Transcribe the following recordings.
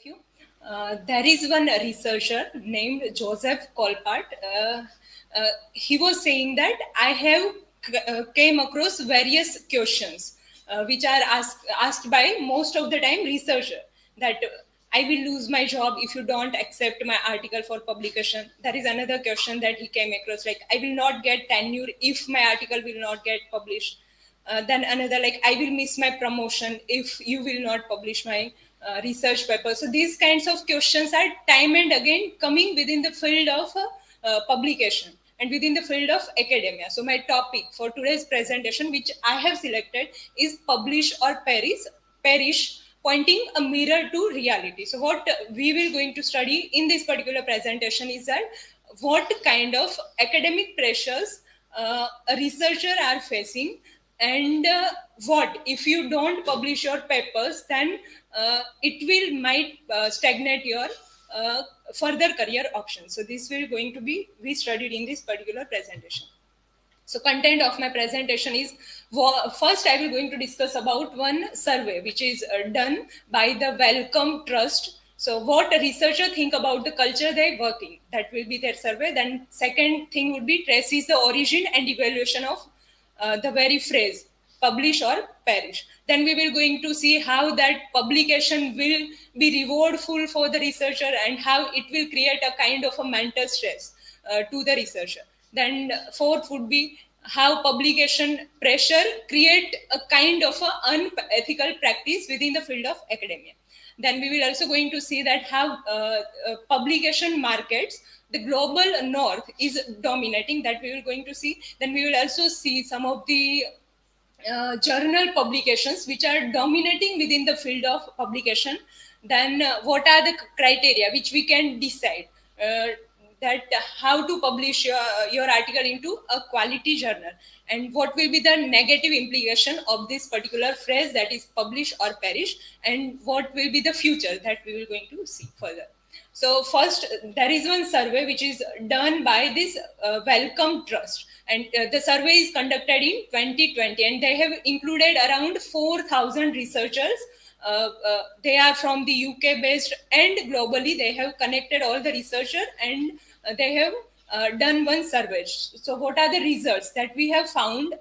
you. There is one researcher named Joseph Colpart. He was saying that I have came across various questions which are asked by most of the time researcher that I will lose my job if you don't accept my article for publication. There is another question that he came across like I will not get tenure if my article will not get published. Then another like I will miss my promotion if you will not publish my research paper. So these kinds of questions are time and again coming within the field of publication and within the field of academia. So my topic for today's presentation, which I have selected, is publish or perish, pointing a mirror to reality. So what we will going to study in this particular presentation is that what kind of academic pressures a researcher are facing, and what if you don't publish your papers, then it will might stagnate your further career options. So this will going to be we studied in this particular presentation. So content of my presentation is, first I will going to discuss about one survey which is done by the Wellcome Trust. So what a researcher think about the culture they work in, that will be their survey. Then second thing would be traces the origin and evaluation of the very phrase publish or perish. Then we will going to see how that publication will be rewardful for the researcher and how it will create a kind of a mental stress to the researcher. Then fourth would be how publication pressure create a kind of a unethical practice within the field of academia. Then we will also going to see that how publication markets, the global north is dominating, that we will going to see. Then we will also see some of the journal publications which are dominating within the field of publication. Then what are the criteria which we can decide that how to publish your article into a quality journal, and what will be the negative implication of this particular phrase, that is publish or perish, and what will be the future that we will going to see further. So first, there is one survey which is done by this Wellcome Trust, and the survey is conducted in 2020, and they have included around 4,000 researchers. They are from the UK based, and globally they have connected all the researchers, and they have done one survey. So what are the results that we have found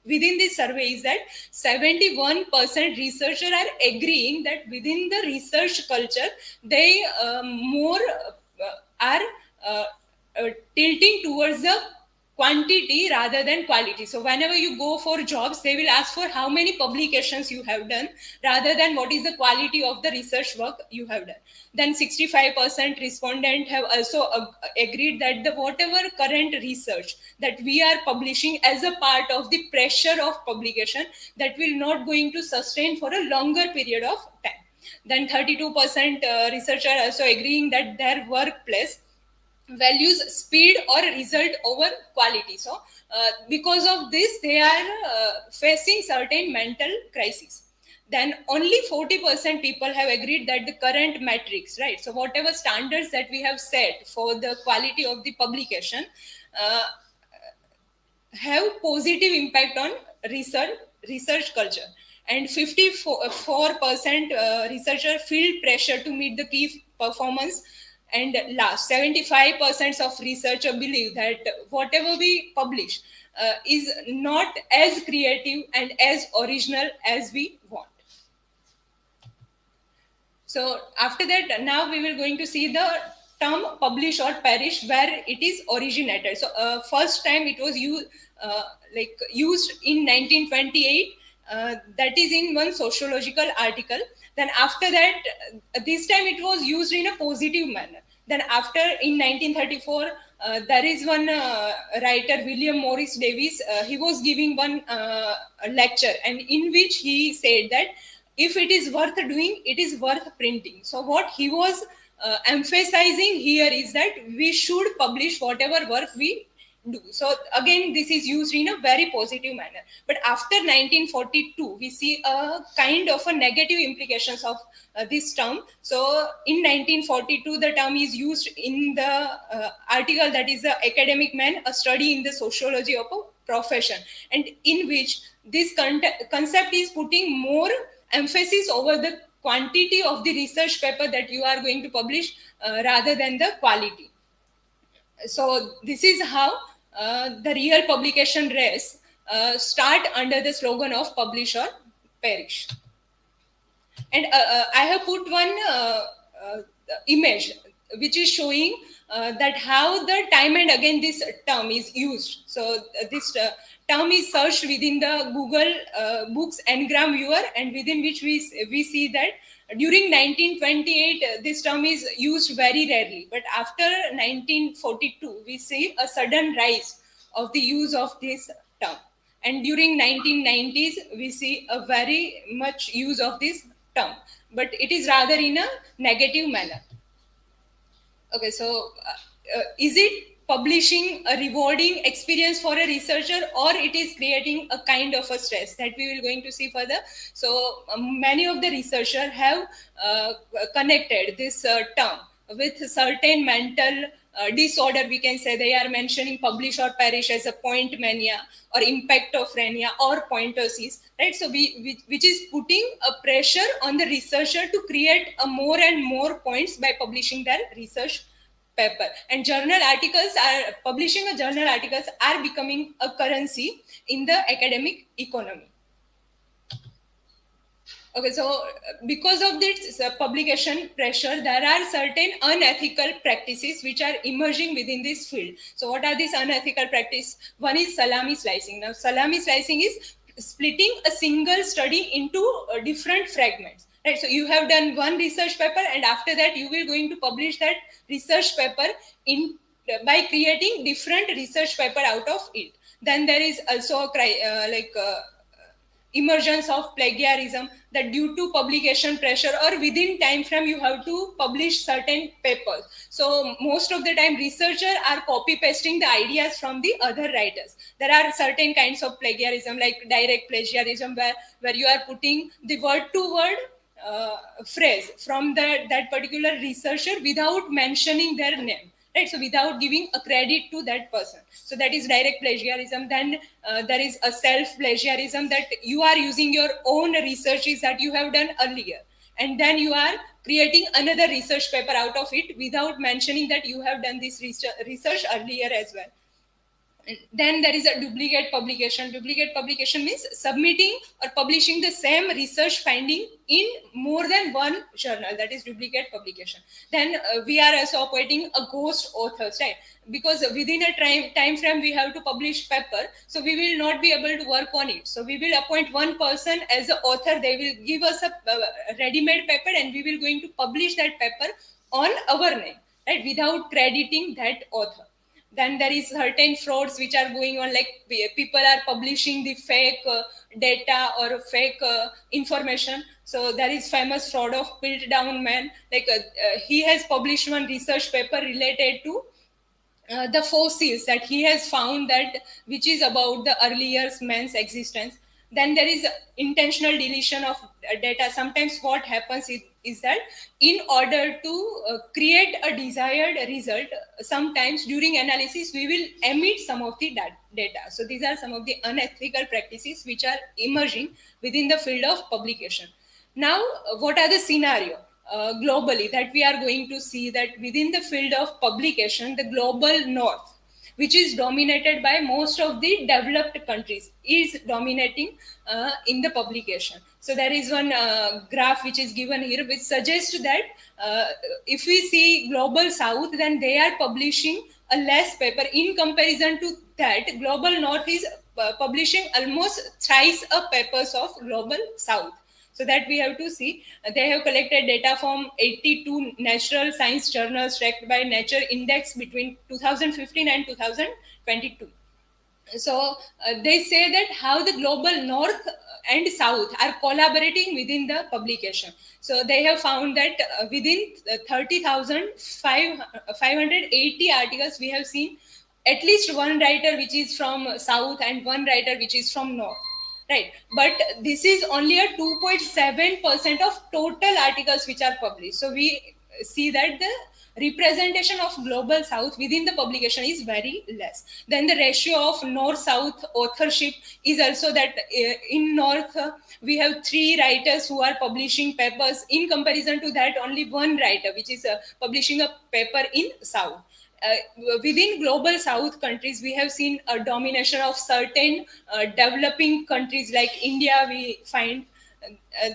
within this survey is that 71% researchers are agreeing that within the research culture they more are tilting towards the quantity rather than quality. So whenever you go for jobs, they will ask for how many publications you have done rather than what is the quality of the research work you have done. Then 65% respondent have also agreed that the whatever current research that we are publishing as a part of the pressure of publication, that will not going to sustain for a longer period of time. Then 32% researcher also agreeing that their workplace values speed or result over quality. So because of this they are facing certain mental crises. Then only 40% people have agreed that the current metrics, right, so whatever standards that we have set for the quality of the publication have positive impact on research culture. And 54% researcher feel pressure to meet the key performance. And last, 75% of researchers believe that whatever we publish is not as creative and as original as we want. So after that, now we will going to see the term publish or perish, where it is originated. So first time it was used in 1928. That is in one sociological article. Then after that, this time it was used in a positive manner. Then after, in 1934, there is one writer, William Morris Davies. He was giving one lecture, and in which he said that if it is worth doing, it is worth printing. So what he was emphasizing here is that we should publish whatever work we do. So again, this is used in a very positive manner. But after 1942, we see a kind of a negative implications of this term. So in 1942, the term is used in the article, that is the Academic Man, a study in the sociology of a profession, and in which this concept is putting more emphasis over the quantity of the research paper that you are going to publish rather than the quality. So this is how the real publication race start under the slogan of publish or perish. And I have put one image which is showing that how the time and again this term is used. So this term is searched within the Google Books Ngram viewer, and within which we see that during 1928 this term is used very rarely, but after 1942 we see a sudden rise of the use of this term, and during 1990s we see a very much use of this term, but it is rather in a negative manner. Okay, so is it publishing a rewarding experience for a researcher, or it is creating a kind of a stress that we will going to see further? So many of the researchers have connected this term with certain mental disorder. We can say they are mentioning publish or perish as a point mania or impactophrenia or pointosis, right? So which is putting a pressure on the researcher to create a more and more points by publishing their research paper. And journal articles are publishing a journal articles are becoming a currency in the academic economy. Okay, so because of this publication pressure, there are certain unethical practices which are emerging within this field. So what are these unethical practices? One is salami slicing. Now salami slicing is splitting a single study into different fragments. Right, so you have done one research paper, and after that you will going to publish that research paper in by creating different research paper out of it. Then there is also a emergence of plagiarism, that due to publication pressure or within time frame you have to publish certain papers. So most of the time researchers are copy pasting the ideas from the other writers. There are certain kinds of plagiarism like direct plagiarism, where you are putting the word to word phrase from that particular researcher without mentioning their name, right? So without giving a credit to that person. So that is direct plagiarism. Then there is a self plagiarism, that you are using your own researches that you have done earlier, and then you are creating another research paper out of it without mentioning that you have done this research earlier as well. Then there is a duplicate publication. Duplicate publication means submitting or publishing the same research finding in more than one journal. That is duplicate publication. Then we are also appointing a ghost authors, right? Because within a time frame we have to publish paper, so we will not be able to work on it. So we will appoint one person as an author. They will give us a ready-made paper, and we will going to publish that paper on our name, right? Without crediting that author. Then there is certain frauds which are going on, like people are publishing the fake data or fake information. So there is famous fraud of Piltdown Man, like he has published one research paper related to the fossils that he has found, that which is about the earlier man's existence. Then there is intentional deletion of data. Sometimes what happens is that in order to create a desired result, sometimes during analysis we will omit some of the data. So these are some of the unethical practices which are emerging within the field of publication. Now what are the scenario globally that we are going to see, that within the field of publication, the global north, which is dominated by most of the developed countries, is dominating in the publication. So there is one graph which is given here, which suggests that if we see global south, then they are publishing a less paper. In comparison to that, global north is publishing almost thrice a papers of global south. So that we have to see. They have collected data from 82 natural science journals tracked by Nature Index between 2015 and 2022. So they say that how the global north and south are collaborating within the publication. So they have found that within 30,580 articles, we have seen at least one writer which is from south and one writer which is from north. Right, but this is only a 2.7% of total articles which are published. So we see that the representation of global south within the publication is very less. Then the ratio of north south authorship is also that in north we have 3 writers who are publishing papers. In comparison to that, only one writer which is publishing a paper in south. Within global south countries, we have seen a domination of certain developing countries like India. We find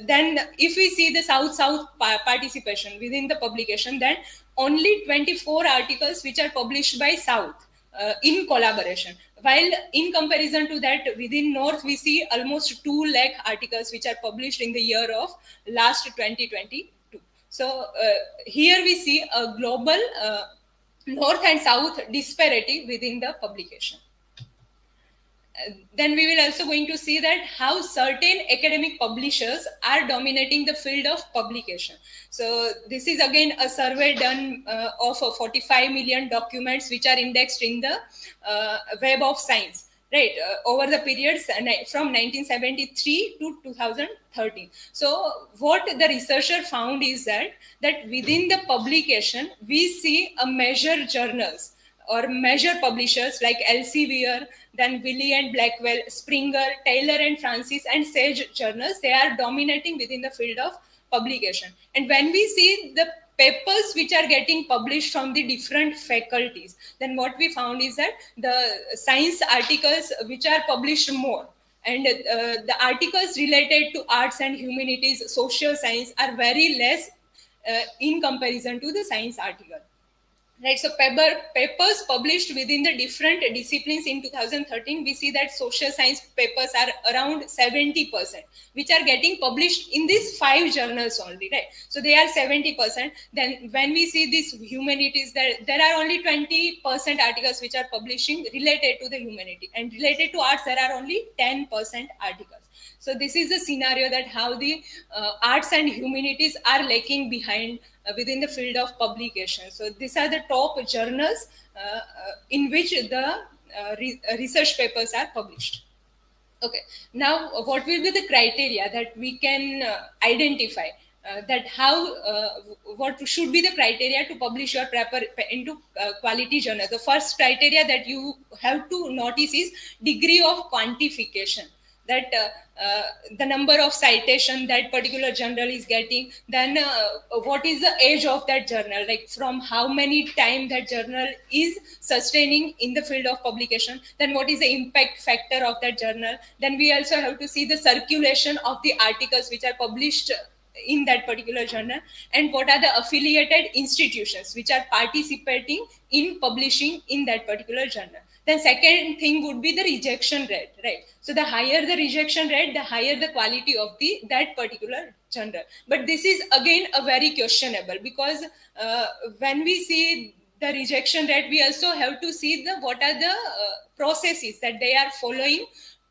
then if we see the south participation within the publication, then only 24 articles which are published by south in collaboration, while in comparison to that, within north we see almost 2 lakh articles which are published in the year of last 2022. So here we see a global north and south disparity within the publication. Then we will also going to see that how certain academic publishers are dominating the field of publication. So this is again a survey done of 45 million documents which are indexed in the Web of Science, right, over the periods from 1973 to 2013. So what the researcher found is that within the publication we see a major journals or major publishers like Elsevier, then Wiley and Blackwell, Springer, Taylor and Francis, and Sage journals. They are dominating within the field of publication. And when we see the papers which are getting published from the different faculties, then what we found is that the science articles which are published more, and the articles related to arts and humanities, social science are very less in comparison to the science article. Right, so papers published within the different disciplines in 2013, we see that social science papers are around 70%, which are getting published in these 5 journals only, right? So they are 70%. Then when we see these humanities, there are only 20% articles which are publishing related to the humanity, and related to arts, there are only 10% articles. So this is the scenario that how the arts and humanities are lagging behind within the field of publication. So these are the top journals in which the research papers are published. Okay, now what will be the criteria that we can identify that how what should be the criteria to publish your paper into quality journal? The first criteria that you have to notice is degree of quantification, that the number of citation that particular journal is getting, then what is the age of that journal, like from how many time that journal is sustaining in the field of publication, then what is the impact factor of that journal. Then we also have to see the circulation of the articles which are published in that particular journal, and what are the affiliated institutions which are participating in publishing in that particular journal. Then second thing would be the rejection rate, right? So the higher the rejection rate, the higher the quality of that particular journal. But this is again a very questionable, because when we see the rejection rate, we also have to see what are the processes that they are following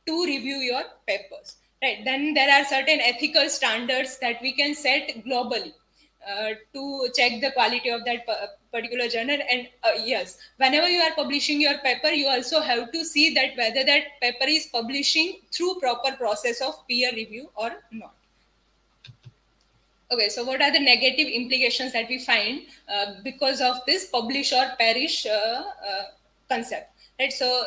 to review your papers, right? Then there are certain ethical standards that we can set globally to check the quality of that particular journal. And yes, whenever you are publishing your paper, you also have to see that whether that paper is publishing through proper process of peer review or not. Okay, so what are the negative implications that we find because of this publish or perish concept? Right, so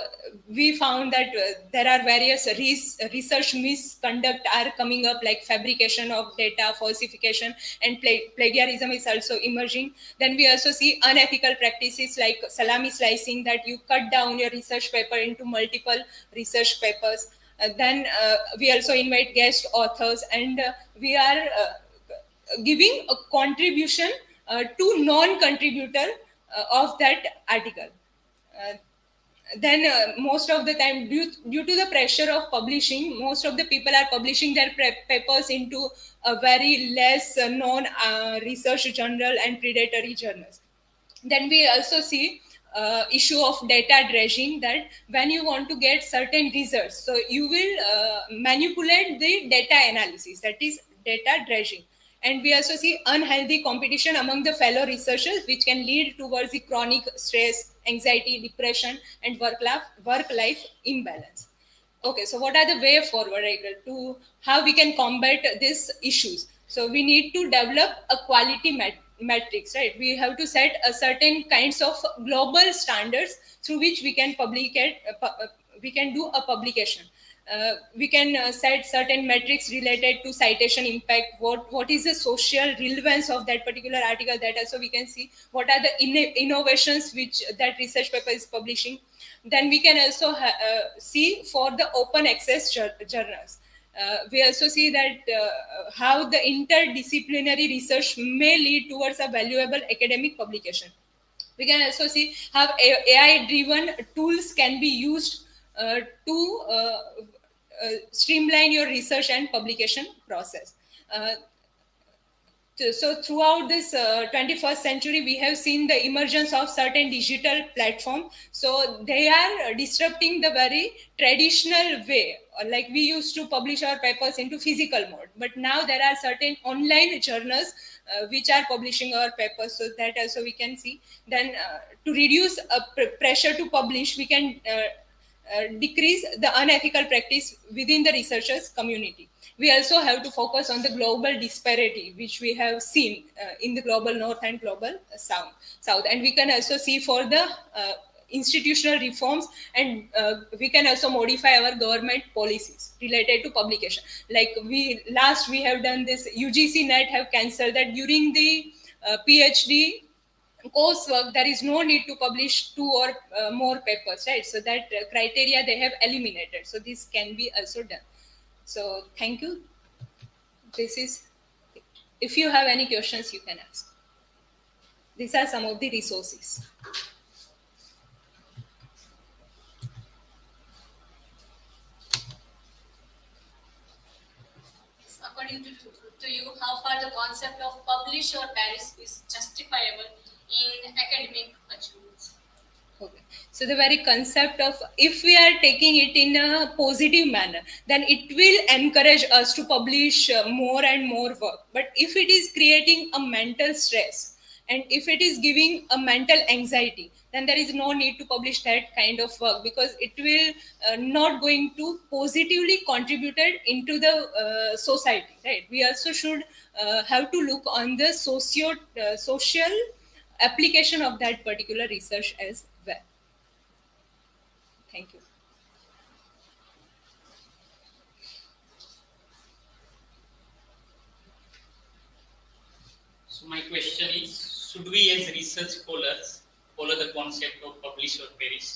we found that there are various research misconduct are coming up, like fabrication of data, falsification, and plagiarism is also emerging. Then we also see unethical practices like salami slicing, that you cut down your research paper into multiple research papers. Then we also invite guest authors, and we are giving a contribution to non-contributor of that article. Then most of the time, due to the pressure of publishing, most of the people are publishing their papers into a very less known research journal and predatory journals. Then we also see issue of data dredging, that when you want to get certain results, so you will manipulate the data analysis, that is data dredging. And we also see unhealthy competition among the fellow researchers, which can lead towards the chronic stress, anxiety, depression, and work-life imbalance. Okay, so what are the way forward, right, to how we can combat these issues? So we need to develop a quality metrics, right? We have to set a certain kinds of global standards through which we can we can do a publication. We can set certain metrics related to citation impact, what is the social relevance of that particular article, that also we can see what are the innovations which that research paper is publishing. Then we can also see for the open access journals. We also see that how the interdisciplinary research may lead towards a valuable academic publication. We can also see how AI driven tools can be used to streamline your research and publication process. So throughout this 21st century, we have seen the emergence of certain digital platform. So they are disrupting the very traditional way, like we used to publish our papers into physical mode, but now there are certain online journals which are publishing our papers, so that also we can see. Then to reduce pressure to publish, we can decrease the unethical practice within the researchers community. We also have to focus on the global disparity which we have seen in the global north and global south, and we can also see for the institutional reforms, and we can also modify our government policies related to publication. Like we have done this, UGC net have cancelled that during the PhD coursework there is no need to publish two or more papers, right? So that criteria they have eliminated, so this can be also done. So thank you. This is, if you have any questions you can ask. These are some of the resources. According to you, how far the concept of publish or perish is justifiable in academic achievements? Okay. So the very concept of, if we are taking it in a positive manner, then it will encourage us to publish more and more work. But if it is creating a mental stress, and if it is giving a mental anxiety, then there is no need to publish that kind of work, because it will not going to positively contributed into the society, right? We also should have to look on the social application of that particular research as well. Thank you. So my question is, should we as research scholars follow the concept of publish or perish?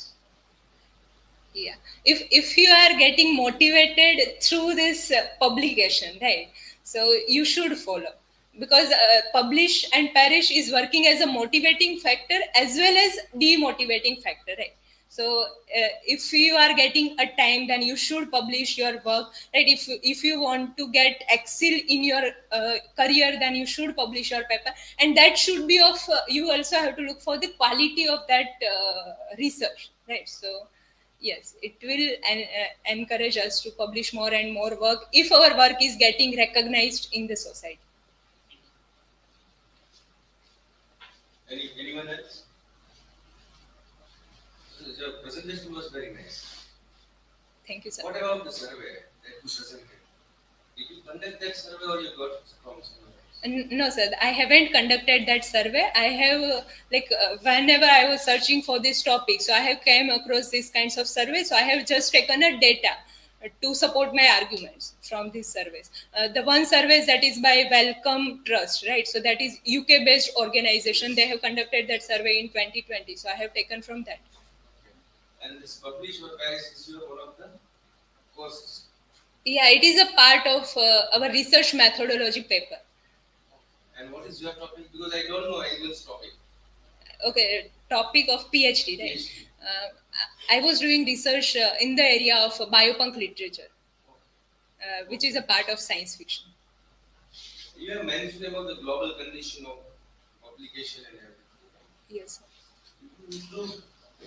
Yeah, if you are getting motivated through this publication, right, so you should follow, because publish and perish is working as a motivating factor as well as demotivating factor, right? So if you are getting a time, then you should publish your work, right? If you want to get excel in your career, then you should publish your paper, and that should be of you also have to look for the quality of that research, right? So yes, it will encourage us to publish more and more work if our work is getting recognized in the society. Anyone else? Your presentation was very nice. Thank you, sir. What about the survey that you presented? Did you conduct that survey or you got from somewhere else? No, sir, I haven't conducted that survey. I have whenever I was searching for this topic, so I have came across these kinds of surveys, so I have just taken a data to support my arguments from these surveys. The one survey that is by Wellcome Trust, right? So that is UK based organization. They have conducted that survey in 2020, so I have taken from that. And this publish or perish is your one of the courses? Yeah, it is a part of our research methodology paper. And what is your topic? Because I don't know anyone's topic. Okay, topic of PhD, right? PhD. I was doing research in the area of biopunk literature, which is a part of science fiction. You have mentioned about the global condition of publication and everything. Yes.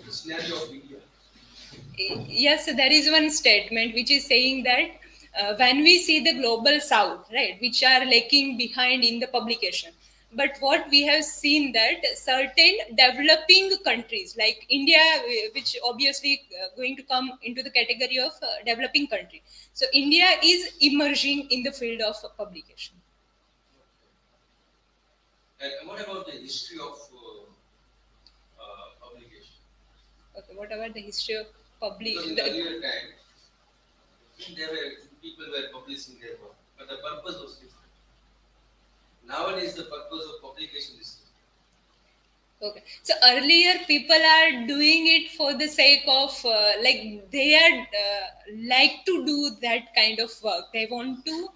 The scenario of India. Yes, there is one statement which is saying that when we see the global south, right, which are lagging behind in the publication, but what we have seen that certain developing countries like India, which obviously going to come into the category of developing country, so India is emerging in the field of publication. And what about the history of publication? Okay, what about the history of Because in the, earlier time, there were people were publishing their work, but the purpose was different. Nowadays, the purpose of publication is different. Okay. So earlier people are doing it for the sake of like they are like to do that kind of work. They want to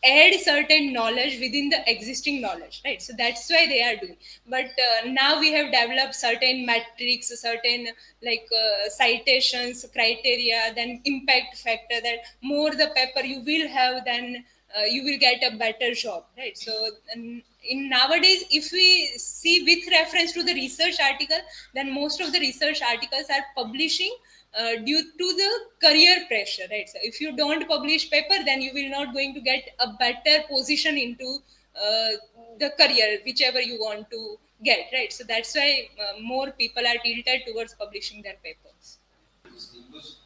add certain knowledge within the existing knowledge, right? So that's why they are doing. But now we have developed certain metrics, certain like citations, criteria, then impact factor. That more the paper you will have, then you will get a better job, right? So in nowadays, if we see with reference to the research article, then most of the research articles are publishing due to the career pressure, right? So if you don't publish paper, then you will not going to get a better position into uh, the career whichever you want to get, right? So that's why more people are tilted towards publishing their papers. Because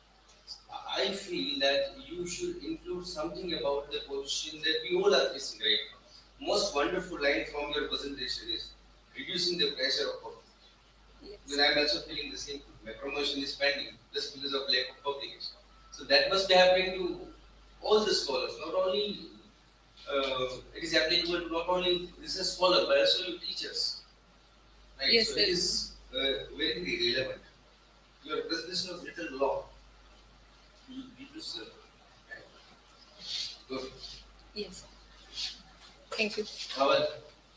I feel that you should include something about the position that we all are facing right now. Most wonderful line from your presentation is reducing the pressure of publication. Yes. Because I'm also feeling the same. My promotion is pending just because of lack of publication. So that must be happening to all the scholars, not only it is applicable to not only research scholars but also your teachers. Right? Yes, so it sir. is very relevant. Your presentation was written long. You need to serve. Good. Yes. Thank you. Well,